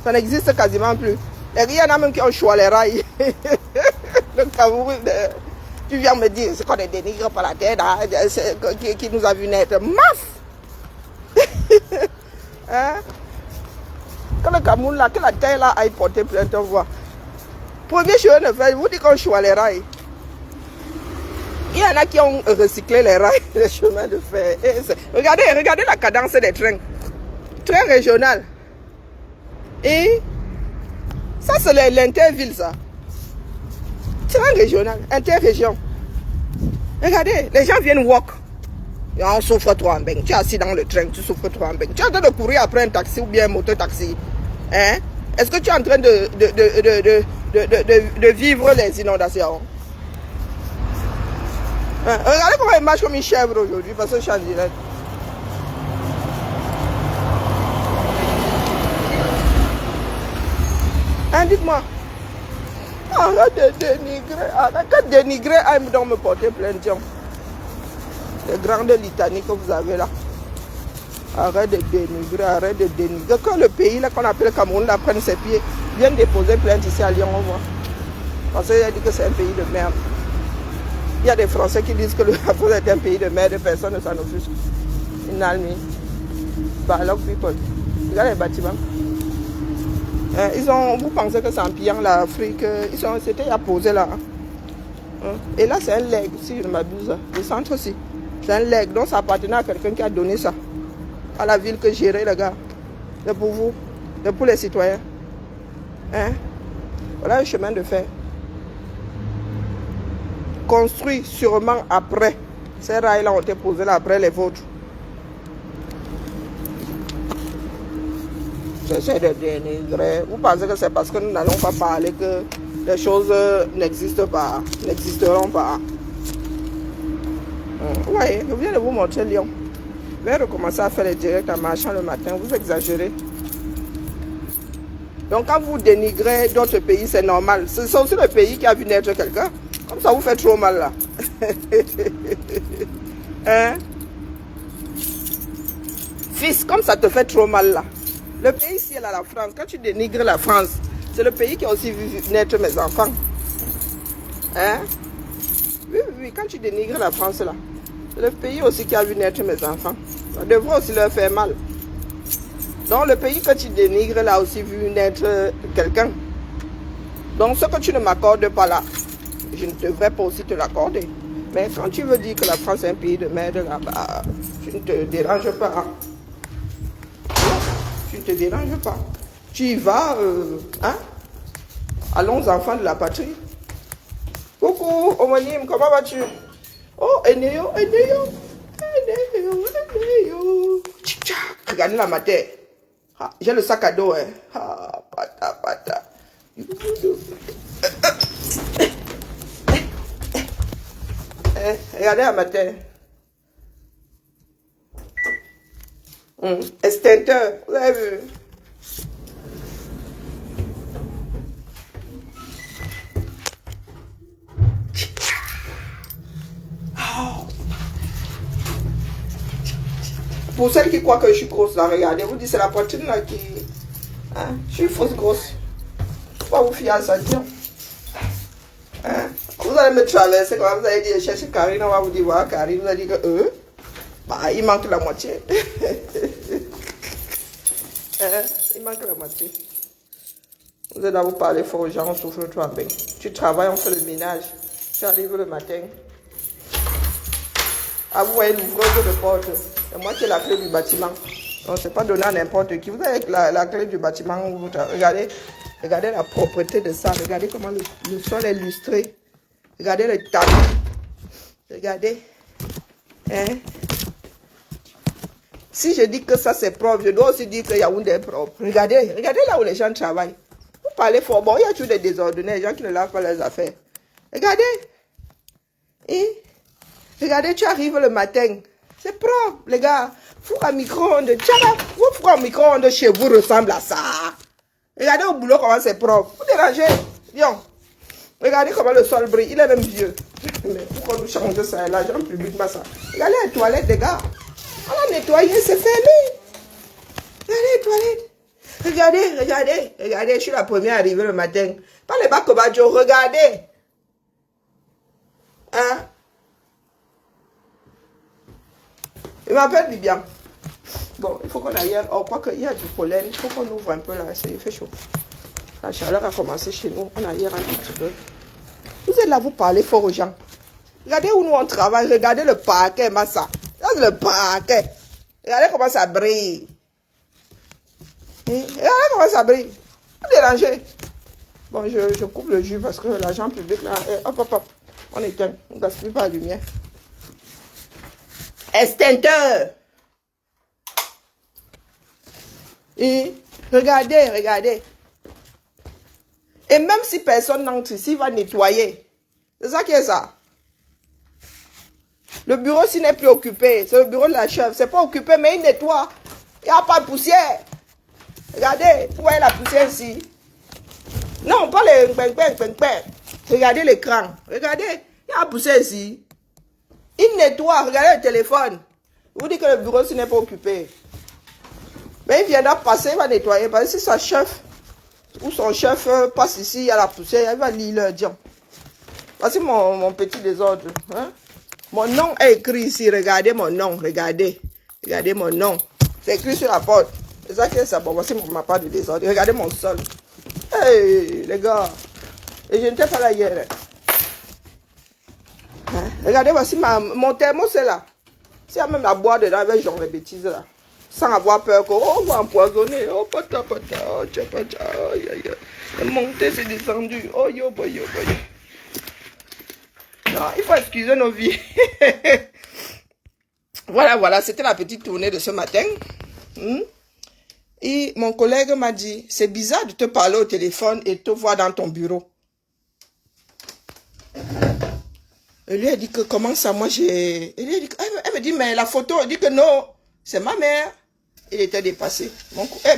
Ça n'existe quasiment plus. Et il y en a même qui ont choisi les rails. Le Cameroun, tu viens me dire, c'est qu'on est dénigré par la terre qui nous a vu naître. Maf! Quand le Cameroun là, que la terre là aille porter plainte, on voit. Premier chemin de fer, vous dites qu'on choisit les rails. Il y en a qui ont recyclé les rails, les chemins de fer. Regardez la cadence des trains. Train régional. Et ça, c'est l'interville, ça. Train régional, interrégion. Regardez, les gens viennent walk. Et on souffre trop en bain. Tu es assis dans le train, tu souffres trop en bain. Tu es en train de courir après un taxi ou bien un moto-taxi. Est-ce que tu es en train de vivre les inondations? Regardez comment il marche comme une chèvre aujourd'hui parce que je suis en direct. Dites-moi. Arrête de dénigrer. Arrête de dénigrer. Aime donc me porter plainte. Les grandes litanies que vous avez là. Arrête de dénigrer. Arrête de dénigrer. Que le pays là qu'on appelle Cameroun là prenne ses pieds. viennent déposer plainte ici à Lyon, on voit. Parce qu'il a dit que c'est un pays de merde. Il y a des Français qui disent que la France est un pays de merde et personne ne s'en offusque. In Almi. Balok people. Regarde les bâtiments. Vous pensez que c'est en pillant l'Afrique. C'était à poser là. Et là, c'est un leg, si je ne m'abuse. Le centre aussi. C'est un leg. Donc, ça appartenait à quelqu'un qui a donné ça. À la ville que gérait, les gars. C'est pour vous. C'est pour les citoyens. Voilà un chemin de fer. Construit sûrement après. Ces rails-là ont été posés là après les vôtres. J'essaie de dénigrer. Vous pensez que c'est parce que nous n'allons pas parler que les choses n'existent pas, n'existeront pas. Vous voyez, je viens de vous montrer Lyon. Je vais recommencer à faire les directs en marchant le matin. Vous exagérez. Donc quand vous dénigrez d'autres pays, c'est normal. C'est aussi le pays qui a vu naître quelqu'un. Comme ça vous fait trop mal là. Fils, comme ça te fait trop mal là. Le pays ici est là, la France. Quand tu dénigres la France, c'est le pays qui a aussi vu naître mes enfants. Oui, quand tu dénigres la France là, c'est le pays aussi qui a vu naître mes enfants. Ça devrait aussi leur faire mal. Donc le pays que tu dénigres là a aussi vu naître quelqu'un. Donc ce que tu ne m'accordes pas là, je ne devrais pas aussi te l'accorder. Mais quand tu veux dire que la France est un pays de merde là-bas, tu ne te déranges pas. Tu ne te déranges pas. Tu y vas, Allons enfants de la patrie. Coucou, homonyme, comment vas-tu? Oh, Enéo. Regardez la matière. J'ai le sac à dos, pata. Regardez la matière. Extincteur, vous avez vu? Pour celles qui croient que je suis grosse là, regardez, vous dites c'est la poitrine là qui... je suis fausse grosse. Faut pas vous fier à ça, tiens. Vous allez me traverser, quand vous allez dire chercher Karine, on va vous dire voilà Karine, vous allez dire que il manque la moitié. Il manque la moitié. Vous allez vous parler fort aux gens, on souffre toi bien. Tu travailles, on fait le ménage. Tu arrives le matin. Ah, vous voyez l'ouvreuse de porte. C'est moi qui ai la clé du bâtiment. On ne s'est pas donné à n'importe qui. Vous avez la clé du bâtiment. Regardez la propreté de ça. Regardez comment le sol est lustré. Regardez le tapis. Regardez. Si je dis que ça c'est propre, je dois aussi dire que Yaoundé est propre. Regardez là où les gens travaillent. Vous parlez fort. Bon, il y a toujours des désordonnés, les gens qui ne lavent pas leurs affaires. Regardez. Regardez, tu arrives le matin. C'est propre, les gars. Four à micro-ondes. Vos four à micro-ondes chez vous ressemble à ça. Regardez au boulot comment c'est propre. Vous dérangez. Viens. Regardez comment le sol brille. Il est même vieux. Mais pourquoi nous changeons ça? L'argent public, ça. Regardez les toilettes, les gars. On a nettoyé, c'est fermé. Regardez les toilettes. Regardez. Je suis la première arrivée le matin. Pas les bacs Badjo, regardez. Il m'appelle Bibian. Bon, il faut qu'on aille. On croit qu'il y a du pollen. Il faut qu'on ouvre un peu là. Il fait chaud. La chaleur a commencé chez nous. On a hier un petit peu. Vous êtes là, vous parlez fort aux gens. Regardez où nous on travaille. Regardez le parquet, Massa. Là, c'est le parquet. Regardez comment ça brille. Regardez comment ça brille. Vous dérangez. Bon, je coupe le jus parce que l'argent public là. Hop. On éteint. On ne gaspille pas la lumière. Extincteur. Et regardez. Et même si personne n'entre ici, il va nettoyer. C'est ça qui est ça. Le bureau s'il n'est plus occupé. C'est le bureau de la chef. C'est pas occupé, mais il nettoie. Il n'y a pas de poussière. Regardez, vous voyez la poussière ici. Non, pas les ping. Regardez l'écran. Regardez, il y a la poussière ici. Il nettoie, regardez le téléphone. Vous dites que le bureau s'il n'est pas occupé. Mais il viendra passer, il va nettoyer. Parce que c'est sa chef. Ou son chef passe ici, il y a la poussière, il va lire leur dire. Voici mon petit désordre. Hein? Mon nom est écrit ici. Regardez mon nom. Regardez. Regardez mon nom. C'est écrit sur la porte. C'est ça qui est ça. Bon, voici ma part de désordre. Regardez mon sol. Hey, les gars. Et je n'étais pas là hier. Hein? Regardez, voici mon thermos, c'est là. S'il y a même à boire dedans avec genre les bêtises là. Sans avoir peur qu'on va empoisonner. Oh, pata, pata. Oh, tcha, pata. Oh, yeah, yeah. C'est monté, c'est descendu. Oh, yo, boy, yo, boy. Non, il faut excuser nos vies. Voilà, c'était la petite tournée de ce matin. Et mon collègue m'a dit, c'est bizarre de te parler au téléphone et te voir dans ton bureau. Elle lui a dit que comment ça, moi j'ai... Elle me dit, mais la photo, elle dit que non, c'est ma mère. Il était dépassé.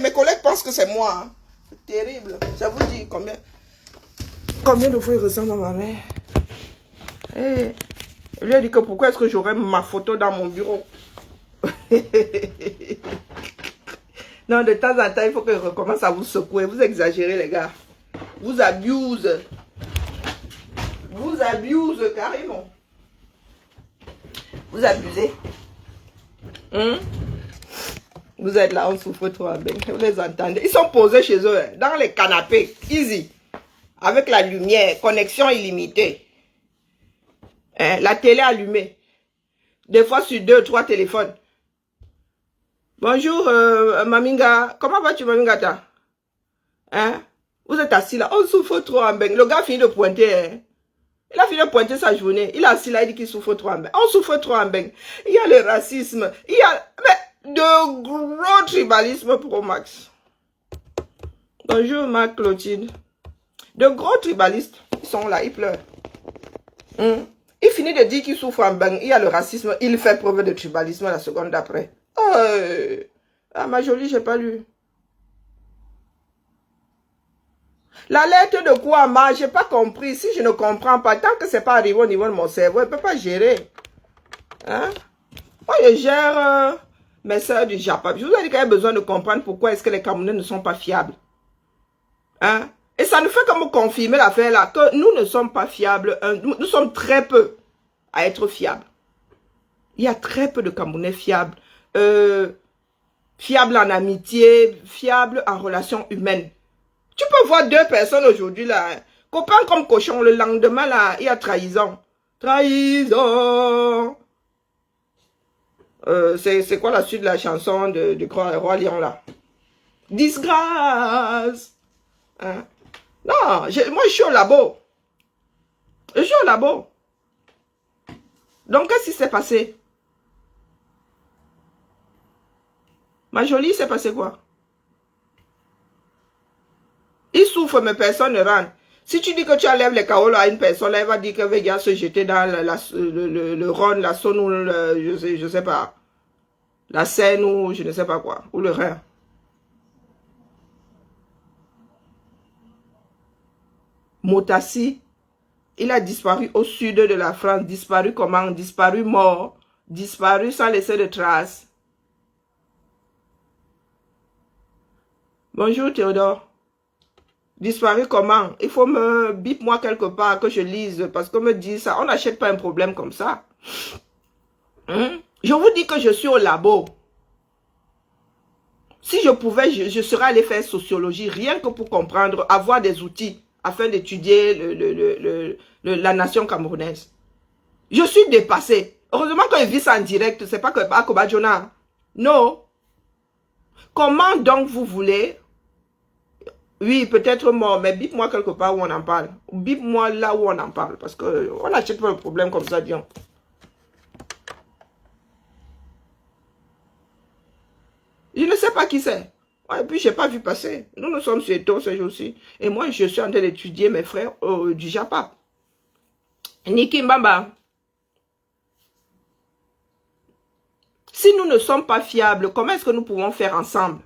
Mes collègues pensent que c'est moi. Hein. C'est terrible. Ça vous dit combien de fois il ressemble à ma mère. Elle lui a dit que pourquoi est-ce que j'aurais ma photo dans mon bureau. Non, de temps en temps, il faut que je recommence à vous secouer. Vous exagérez, les gars. Vous abusez. Vous abusez carrément. Vous abusez. Vous êtes là, on souffre trop. Vous les entendez. Ils sont posés chez eux, dans les canapés. Easy. Avec la lumière. Connexion illimitée. La télé allumée. Des fois sur 2 ou 3 téléphones. Bonjour, Maminga. Comment vas-tu, Mamingata? Hein? Vous êtes assis là. On souffre trop en Beng. Le gars finit de pointer. Hein? Il a fini de pointer sa journée. Il est assis là, il dit qu'il souffre trop en Beng. On souffre trop en Beng. Il y a le racisme. Il y a de gros tribalisme pro max. Bonjour, ma Clotilde. De gros tribalistes. Ils sont là, ils pleurent. Il finit de dire qu'il souffre en Beng. Il y a le racisme. Il fait preuve de tribalisme la seconde d'après. Ah, ma jolie, j'ai pas lu. La lettre de quoi, ma, j'ai pas compris. Si je ne comprends pas, tant que c'est pas arrivé au niveau de mon cerveau, je peux pas gérer. Hein? Moi, je gère mes soeurs du Japon. Je vous ai dit qu'il y a besoin de comprendre pourquoi est-ce que les Camerounais ne sont pas fiables. Hein? Et ça ne fait que me confirmer l'affaire là, que nous ne sommes pas fiables. Nous sommes très peu à être fiables. Il y a très peu de Camerounais fiables. Fiables en amitié, fiables en relations humaines. Tu peux voir 2 personnes aujourd'hui là, copains comme cochon, le lendemain là, il y a trahison. Trahison. C'est quoi la suite de la chanson de Roi Lion là? Disgrâce. Hein? Non, moi je suis au labo. Je suis au labo. Donc qu'est-ce qui s'est passé? Ma jolie, c'est passé quoi? Il souffre, mais personne ne rentre. Si tu dis que tu enlèves les kaolos à une personne, là, elle va dire que va se jeter dans le Rhône, la Saône ou je sais pas. La Seine ou je ne sais pas quoi. Ou le Rhin. Motassi, il a disparu au sud de la France. Disparu comment? Disparu mort. Disparu sans laisser de traces. Bonjour Théodore. Disparu comment? Il faut me bip moi quelque part que je lise parce qu'on me dit ça. On n'achète pas un problème comme ça. Je vous dis que je suis au labo. Si je pouvais, je serais allé faire sociologie rien que pour comprendre, avoir des outils afin d'étudier la nation camerounaise. Je suis dépassé. Heureusement que je vis ça en direct. C'est pas que Akobadjona. Non. Comment donc vous voulez... Oui, peut-être mort, mais bip-moi quelque part où on en parle. Bip-moi là où on en parle. Parce qu'on n'achète pas le problème comme ça, Dion. Je ne sais pas qui c'est. Et puis, je n'ai pas vu passer. Nous sommes sur Eto ce jour-ci. Et moi, je suis en train d'étudier mes frères du Japon. Niki Mbamba. Si nous ne sommes pas fiables, comment est-ce que nous pouvons faire ensemble?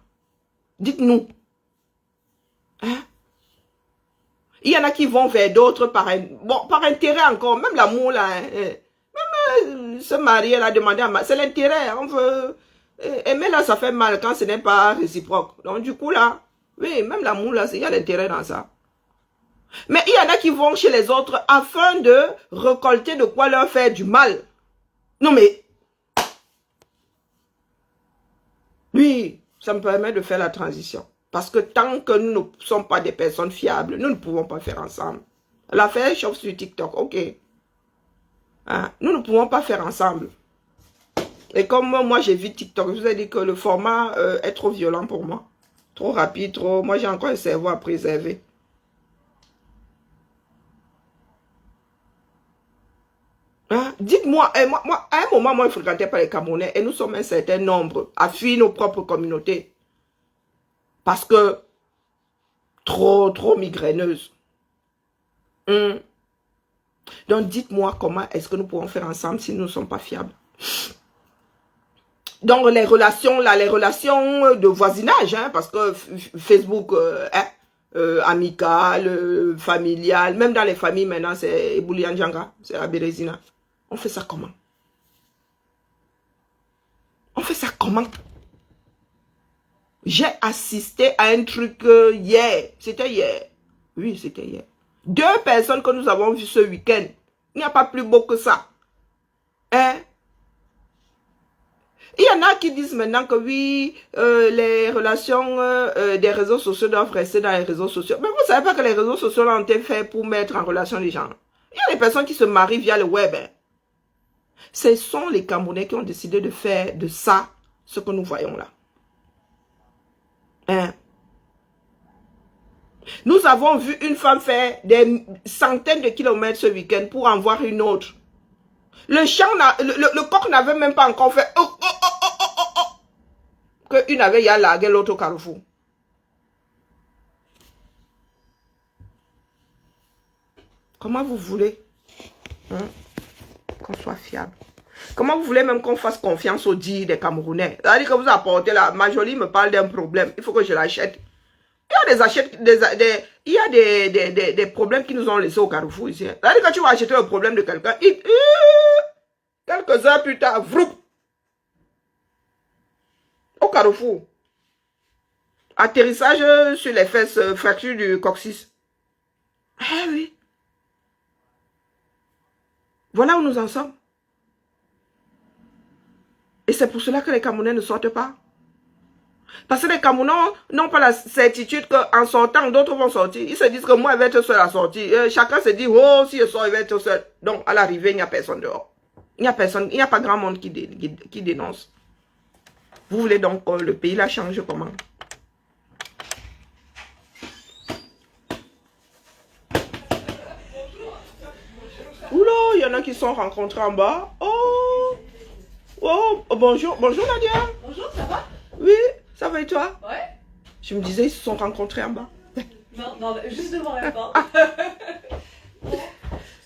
Dites-nous. Hein? Il y en a qui vont vers d'autres par intérêt encore. Même l'amour là. Même se marier là, demander à c'est l'intérêt. On veut aimer là, ça fait mal quand ce n'est pas réciproque. Donc du coup là, Oui, même l'amour, là, il y a l'intérêt dans ça. Mais il y en a qui vont chez les autres afin de récolter de quoi leur faire du mal. Non, mais... Oui, ça me permet de faire la transition. Parce que tant que nous ne sommes pas des personnes fiables, nous ne pouvons pas faire ensemble. L'affaire chauffe sur TikTok, ok. Hein? Nous ne pouvons pas faire ensemble. Et comme moi j'évite TikTok, je vous ai dit que le format est trop violent pour moi. Trop rapide, trop... Moi j'ai encore un cerveau à préserver. Hein? Dites-moi, moi, à un moment, moi je ne fréquentais pas les Camerounais et nous sommes un certain nombre à fuir nos propres communautés. Parce que trop migraineuse. Donc dites-moi comment est-ce que nous pouvons faire ensemble si nous ne sommes pas fiables. Donc les relations là, les relations de voisinage, hein, parce que Facebook, amical, familial, même dans les familles maintenant c'est Eboulianjanga, c'est la Bérésina. On fait ça comment? On fait ça comment? J'ai assisté à un truc hier. C'était hier. Oui, c'était hier. 2 personnes que nous avons vues ce week-end. Il n'y a pas plus beau que ça. Hein? Il y en a qui disent maintenant que oui, les relations des réseaux sociaux doivent rester dans les réseaux sociaux. Mais vous ne savez pas que les réseaux sociaux ont été faits pour mettre en relation les gens. Il y a des personnes qui se marient via le web. Hein. Ce sont les Camerounais qui ont décidé de faire de ça ce que nous voyons là. Hein? Nous avons vu une femme faire des centaines de kilomètres ce week-end pour en voir une autre. Le chant, le coq n'avait même pas encore fait que une avait ya largué l'autre au carrefour. Comment vous voulez hein, qu'on soit fiable? Comment vous voulez même qu'on fasse confiance aux dires des Camerounais? C'est-à-dire que vous apportez là, ma jolie me parle d'un problème, il faut que je l'achète. Il y a des problèmes qui nous ont laissés au carrefour ici. C'est-à-dire que tu vas acheter le problème de quelqu'un, quelques heures plus tard, vroup, au carrefour. Atterrissage sur les fesses, fracture du coccyx. Eh oui. Voilà où nous en sommes. Et c'est pour cela que les Camerounais ne sortent pas. Parce que les Camerounais n'ont pas la certitude qu'en sortant, d'autres vont sortir. Ils se disent que moi, je vais être seul à sortir. Chacun se dit, oh, si je sors, je vais être seul. Donc, à l'arrivée, il n'y a personne dehors. Il n'y a personne, il n'y a pas grand monde qui dénonce. Vous voulez donc que le pays la change comment? Oula, il y en a qui sont rencontrés en bas. Oh, bonjour Nadia. Bonjour, ça va? Oui, ça va et toi? Ouais. Je me disais, ils se sont rencontrés en bas. Non, juste devant la porte. Bon,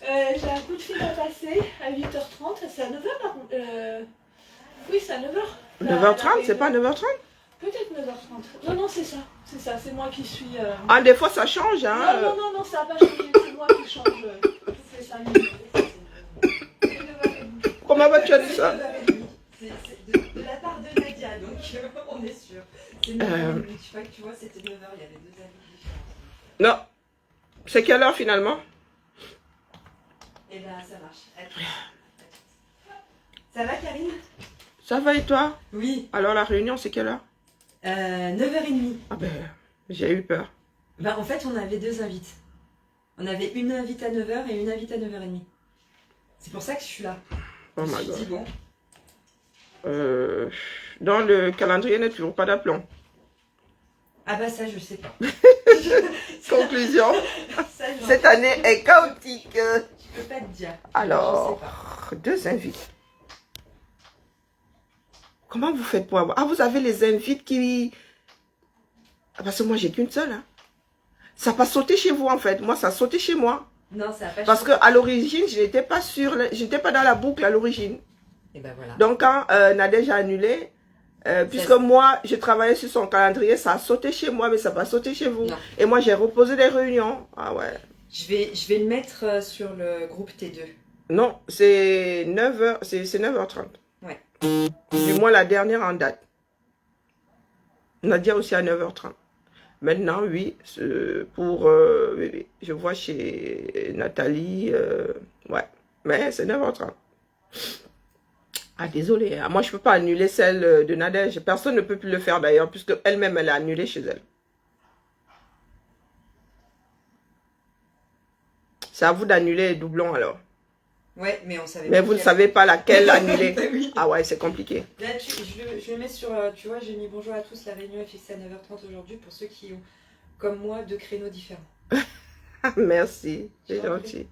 j'ai un coup de fil à passer à 8h30. C'est à 9h par contre. Oui, c'est à 9h. 9h30, c'est pas 9h30? Peut-être 9h30. Non, c'est ça. C'est ça, c'est moi qui suis... Ah, des fois ça change, hein? Non, ça n'a pas changé. C'est moi qui change. C'est ça. Comment vas-tu as dit ça? C'est de la part de Nadia, donc on est sûr. C'est 9h. Je crois que tu vois, c'était 9h, il y avait 2 avis différents. Non. C'est quelle heure finalement? Eh ben, ça marche. Ça va, Karine? Ça va et toi? Oui. Alors la réunion, c'est quelle heure? 9h30. Ah ben, j'ai eu peur. Ben, en fait, on avait 2 invites. On avait une invite à 9h et une invite à 9h30. C'est pour ça que je suis là. Oh je me my suis dit, god. bon. Dans le calendrier, il n'y a toujours pas d'aplomb. Ah bah ça, je sais pas. Conclusion. Ça, Cette année est chaotique. je peux pas te dire. Alors, Je sais pas. 2 invites. Comment vous faites pour avoir... Ah, vous avez les invites qui... Ah, parce que moi, j'ai qu'une seule. Hein. Ça n'a pas sauté chez vous, en fait. Moi, ça a sauté chez moi. Non, ça a pas Parce changé. qu'à l'origine, je n'étais pas sûre. Je n'étais pas dans la boucle à l'origine. Et ben voilà. Donc, quand Nadège a annulé, puisque moi, je travaillais sur son calendrier, ça a sauté chez moi, mais ça n'a pas sauté chez vous. Non. Et moi, j'ai reposé des réunions. Ah ouais. Je vais le mettre sur le groupe T2. Non, c'est 9h, c'est 9h30. Ouais. Du moins, la dernière en date. Nadia aussi à 9h30. Maintenant, oui, oui, oui, je vois chez Nathalie, ouais, mais c'est 9h30. Ah, désolé, hein. Moi, je ne peux pas annuler celle de Nadège. Personne ne peut plus le faire d'ailleurs, puisque elle-même, elle a annulé chez elle. C'est à vous d'annuler les doublons alors. Ouais, mais on savait Mais pas vous ne savez pas laquelle annuler. Oui. Ah ouais, c'est compliqué. Là, je le mets sur, tu vois, j'ai mis bonjour à tous, la réunion est fixée à 9h30 aujourd'hui pour ceux qui ont, comme moi, 2 créneaux différents. Merci, c'est gentil.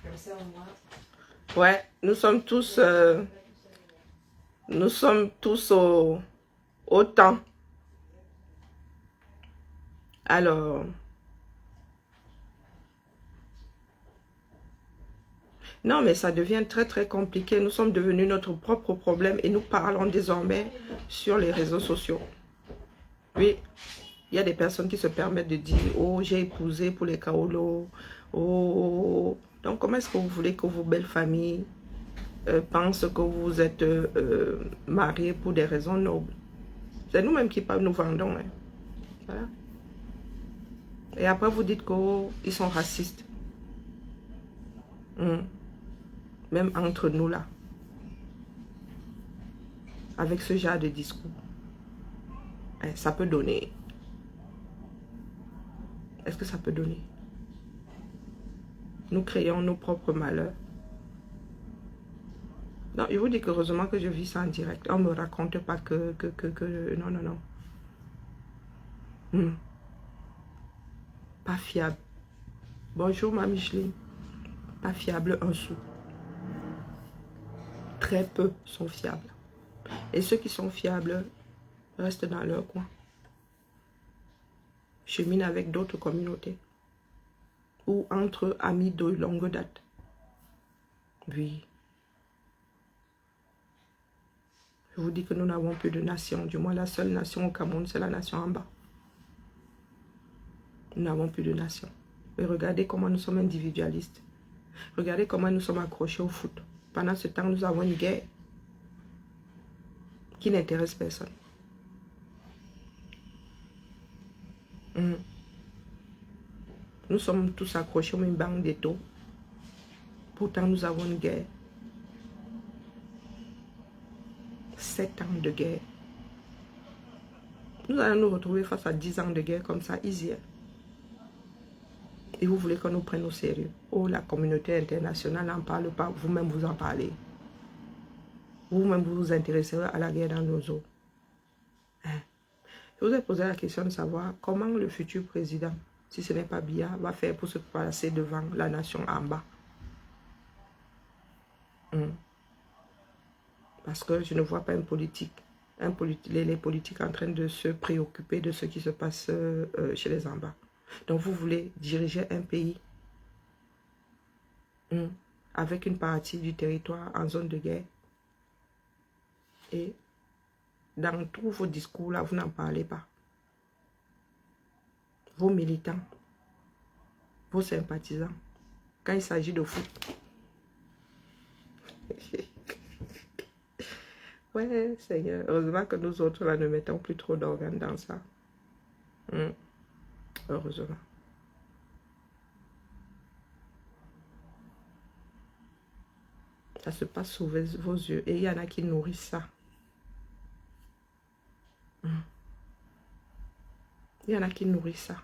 Comme ça, au moins. Ouais, nous sommes tous au temps. Alors, non, mais ça devient très très compliqué. Nous sommes devenus notre propre problème et nous parlons désormais sur les réseaux sociaux. Oui, il y a des personnes qui se permettent de dire, oh, j'ai épousé pour les kaolos. Oh, donc comment est-ce que vous voulez que vos belles familles pensent que vous êtes mariés pour des raisons nobles? C'est nous-mêmes qui nous vendons. Hein. Voilà. Et après, vous dites qu'ils sont racistes. Même entre nous là. Avec ce genre de discours. Ça peut donner. Est-ce que ça peut donner? Nous créons nos propres malheurs. Non, je vous dis heureusement que je vis ça en direct. On ne me raconte pas que... Non, non, non. Pas fiable. Bonjour, ma Micheline. Pas fiable un sou. Très peu sont fiables. Et ceux qui sont fiables restent dans leur coin. Cheminent avec d'autres communautés. Ou entre amis de longue date. Oui. Je vous dis que nous n'avons plus de nation. Du moins, la seule nation au Cameroun, c'est la nation en bas. Nous n'avons plus de nation. Mais regardez comment nous sommes individualistes. Regardez comment nous sommes accrochés au foot. Pendant ce temps, nous avons une guerre qui n'intéresse personne. Nous sommes tous accrochés au même banc d'étau. Pourtant, nous avons une guerre. 7 ans de guerre. Nous allons nous retrouver face à 10 ans de guerre comme ça, easy. Et vous voulez qu'on nous prenne au sérieux? Oh, la communauté internationale n'en parle pas. Vous-même, vous en parlez. Vous-même, vous vous intéressez à la guerre dans nos eaux. Hein? Je vous ai posé la question de savoir comment le futur président, si ce n'est pas Biya, va faire pour se placer devant la nation en bas. Parce que je ne vois pas les politiques en train de se préoccuper de ce qui se passe chez les en bas. Donc vous voulez diriger un pays avec une partie du territoire en zone de guerre. Et dans tous vos discours là, vous n'en parlez pas. Vos militants, vos sympathisants, quand il s'agit de foot. Ouais, Seigneur. Heureusement que nous autres là ne mettons plus trop d'organes dans ça. Heureusement. Ça se passe sous vos yeux. Et il y en a qui nourrissent ça. Il y en a qui nourrissent ça.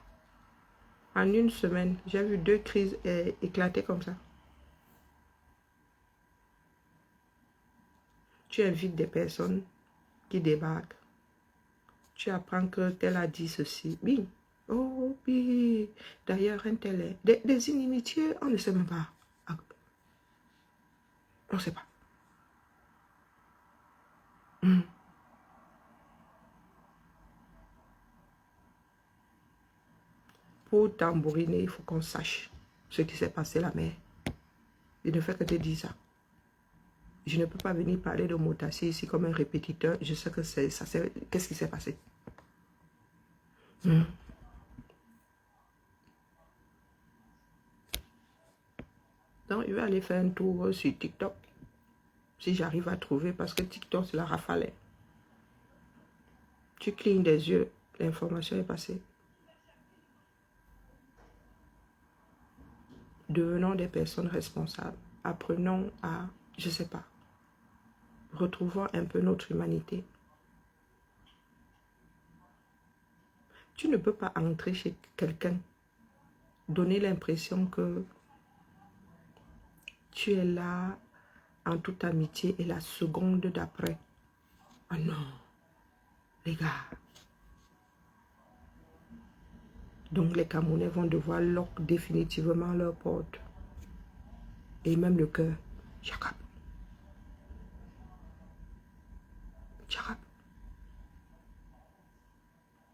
En une semaine, j'ai vu 2 crises éclater comme ça. Tu invites des personnes qui débarquent. Tu apprends que tel a dit ceci. Bing. Oh, oui. D'ailleurs, un tel est. Des inimitiés, on ne sait même pas. On ne sait pas. Pour tambouriner, il faut qu'on sache ce qui s'est passé la mer. Je ne fais que te dire ça. Je ne peux pas venir parler de Motassi ici comme un répétiteur. Je sais que c'est ça. Qu'est-ce qui s'est passé? Donc, je vais aller faire un tour sur TikTok. Si j'arrive à trouver, parce que TikTok, c'est la rafale. Tu clignes des yeux. L'information est passée. Devenons des personnes responsables. Apprenons à, je ne sais pas, retrouvons un peu notre humanité. Tu ne peux pas entrer chez quelqu'un, donner l'impression que tu es là en toute amitié et la seconde d'après. Ah non, les gars. Donc les Camerounais vont devoir lock définitivement leur porte. Et même le cœur. Chakap. Chakap.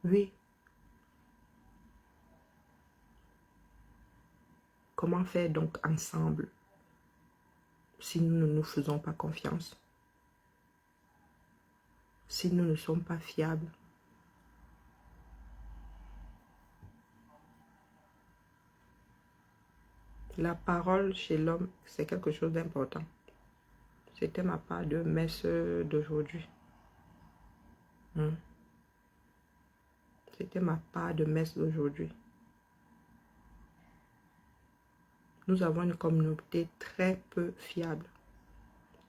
Oui. Comment faire donc ensemble si nous ne nous faisons pas confiance? Si nous ne sommes pas fiables? La parole chez l'homme, c'est quelque chose d'important. C'était ma part de messe d'aujourd'hui. C'était ma part de messe d'aujourd'hui. Nous avons une communauté très peu fiable.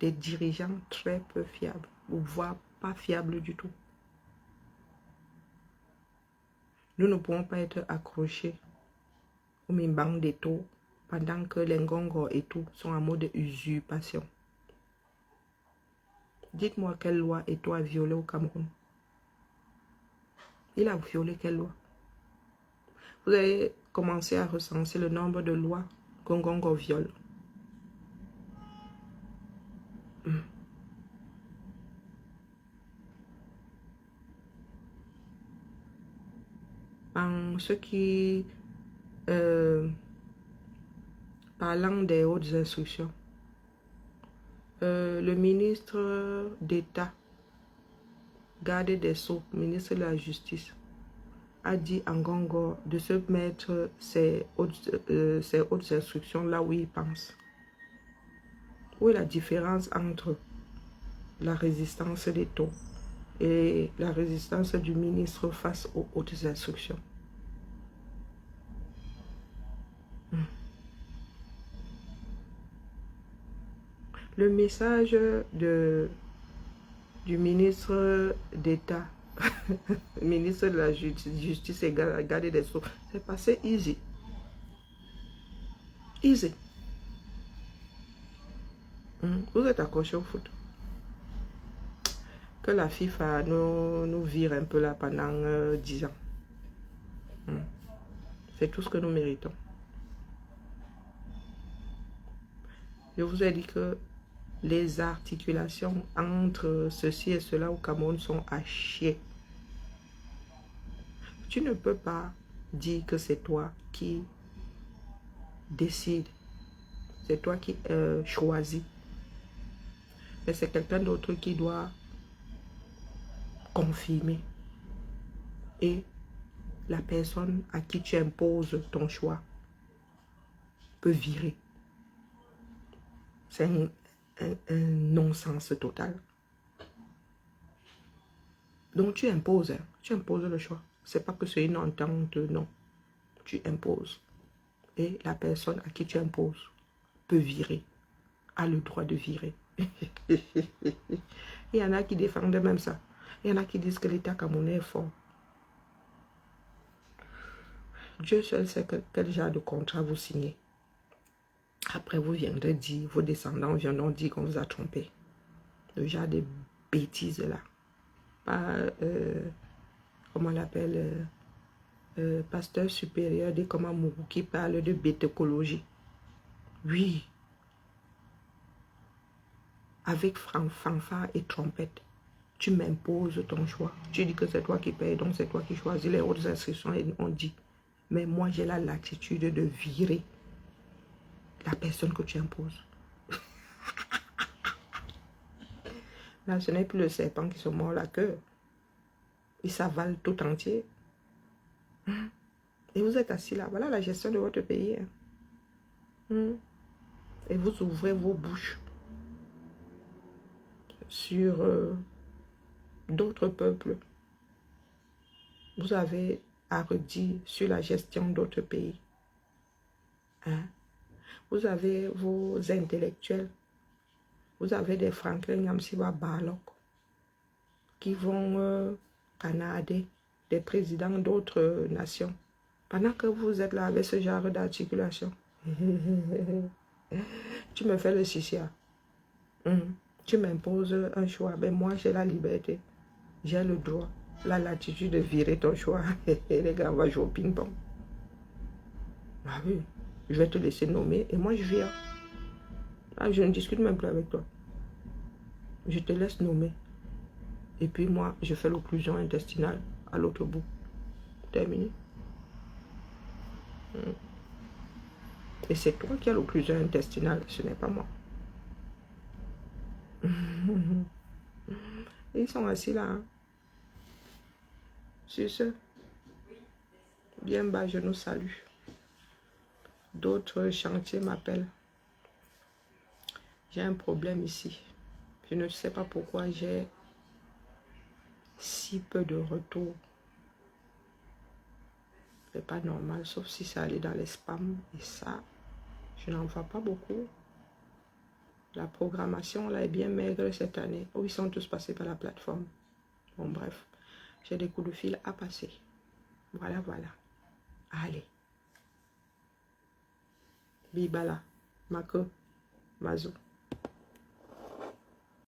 Des dirigeants très peu fiables, ou voire pas fiables du tout. Nous ne pouvons pas être accrochés au Mimbang des taux pendant que les Ngongo et tout sont en mode usurpation. Dites-moi quelle loi Eto a violé au Cameroun. Il a violé quelle loi? Vous avez commencé à recenser le nombre de lois que Ngongo viole. En ce qui... parlant des hautes instructions, le ministre d'État, garde des Sceaux, ministre de la Justice, a dit à Ngongo de se mettre ses hautes instructions là où il pense. Où est la différence entre la résistance des taux et la résistance du ministre face aux hautes instructions? Le message du ministre d'État, ministre de la Justice et garde des Sceaux, c'est passé easy. Easy. Vous êtes accroché au foot. Que la FIFA nous vire un peu là pendant 10 ans. C'est tout ce que nous méritons. Je vous ai dit que les articulations entre ceci et cela au Cameroun sont à chier. Tu ne peux pas dire que c'est toi qui décide. C'est toi qui choisis. Mais c'est quelqu'un d'autre qui doit confirmer. Et la personne à qui tu imposes ton choix peut virer. C'est un non-sens total. Donc tu imposes le choix. C'est pas que c'est une entente, non. Tu imposes. Et la personne à qui tu imposes peut virer, a le droit de virer. Il y en a qui défendent même ça. Il y en a qui disent que l'État camerounais est fort. Dieu seul sait quel genre de contrat vous signez. Après, vous viendrez dire, vos descendants viendront dire qu'on vous a trompé. Le genre de bêtises là. Pas, comment on l'appelle, pasteur supérieur des Komamourou qui parle de bêtecologie. Oui. Avec fanfare et trompette, tu m'imposes ton choix. Tu dis que c'est toi qui payes, donc c'est toi qui choisis les autres inscriptions et on dit. Mais moi, j'ai la latitude de virer la personne que tu imposes. Là, ce n'est plus le serpent qui se mord la queue. Il s'avale tout entier. Et vous êtes assis là. Voilà la gestion de votre pays. Et vous ouvrez vos bouches sur d'autres peuples. Vous avez à redire sur la gestion d'autres pays. Hein? Vous avez vos intellectuels. Vous avez des Franklin Nyamsiwa Barlock qui vont canader des présidents d'autres nations. Pendant que vous êtes là avec ce genre d'articulation. Tu me fais le chichia. Tu m'imposes un choix. Mais moi, j'ai la liberté. J'ai le droit, la latitude de virer ton choix. Les gars, on va jouer au ping-pong. Ah oui, je vais te laisser nommer et moi je viens. Ah, je ne discute même plus avec toi. Je te laisse nommer. Et puis moi, je fais l'occlusion intestinale à l'autre bout. Terminé. Et c'est toi qui as l'occlusion intestinale, ce n'est pas moi. Ils sont assis là. Hein. Sur ce, bien bas, je nous salue. D'autres chantiers m'appellent. J'ai un problème ici. Je ne sais pas pourquoi j'ai si peu de retours. C'est pas normal, sauf si ça allait dans les spams. Et ça, je n'en vois pas beaucoup. La programmation là est bien maigre cette année. Oh, ils sont tous passés par la plateforme. Bon, bref. J'ai des coups de fil à passer. Voilà, voilà. Allez. Bibala. Mako. Mazou.